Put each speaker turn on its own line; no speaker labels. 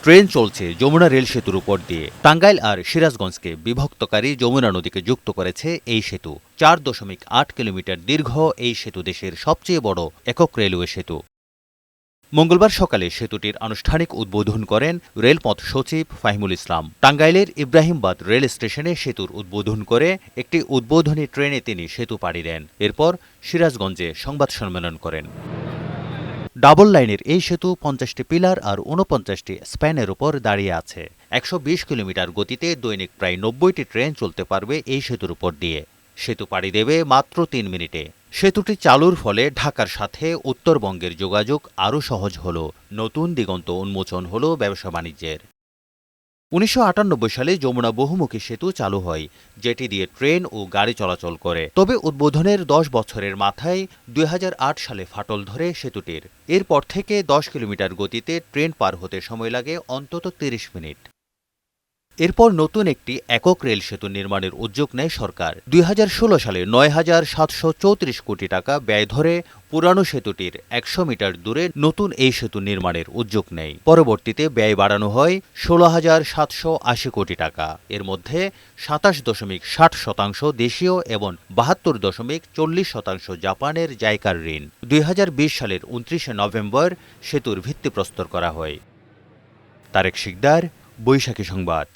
Train চলছে Jamuna rail সেতুর উপর দিয়ে। টাঙ্গাইল আর সিরাজগঞ্জকে বিভক্তকারী যমুনা নদীকে যুক্ত করেছে এই সেতু। ৪.৮ কিলোমিটার দীর্ঘ এই সেতু দেশের সবচেয়ে বড় একক রেলওয়ে সেতু। মঙ্গলবার সকালে সেতুটির আনুষ্ঠানিক উদ্বোধন করেন রেলপথ সচিব ফাহিমুল ইসলাম। টাঙ্গাইলের ইব্রাহিমবাদ রেল স্টেশনে সেতুর উদ্বোধন করে একটি উদ্বোধনী ট্রেনে তিনি সেতু পাড়ি দেন। এরপর সিরাজগঞ্জে সংবাদ সম্মেলন করেন। ডাবল লাইনের এই সেতু ৫০টি পিলার আর ৪৯টি স্প্যানের উপর দাঁড়িয়ে আছে। ১২০ কিলোমিটার গতিতে দৈনিক প্রায় ৯০টি ট্রেন চলতে পারবে এই সেতুর উপর দিয়ে। সেতু পাড়ি দেবে মাত্র ৩ মিনিটে। সেতুটি চালুর ফলে ঢাকার সাথে উত্তরবঙ্গের যোগাযোগ আরও সহজ হল, নতুন দিগন্ত উন্মোচন হল ব্যবসা বাণিজ্যের। ১৯৯৮ সালে যমুনা বহুমুখী সেতু চালু হয়, যেটি দিয়ে ট্রেন ও গাড়ি চলাচল করে। তবে উদ্বোধনের ১০ বছরের মাথায় ২০০৮ সালে ফাটল ধরে সেতুটির। এরপর থেকে ১০ কিলোমিটার গতিতে ট্রেন পার হতে সময় লাগে অন্তত ৩০ মিনিট। এরপর নতুন একটি একক রেল সেতু নির্মাণের উদ্যোগ নেয় সরকার। ২০১৬ সালে ৯,৭৩৪ কোটি টাকা ব্যয় ধরে পুরানো সেতুটির ১০০ মিটার দূরে নতুন এই সেতু নির্মাণের উদ্যোগ নেয়। পরবর্তীতে ব্যয় বাড়ানো হয় ১৬,৭৮০ কোটি টাকা। এর মধ্যে ২৭.৬০% দেশীয় এবং ৭২.৪০% জাপানের জাইকার ঋণ। ২০২০ সালের ২৯ নভেম্বর সেতুর ভিত্তিপ্রস্তর করা হয়। তারেক শিকদার, বৈশাখী সংবাদ।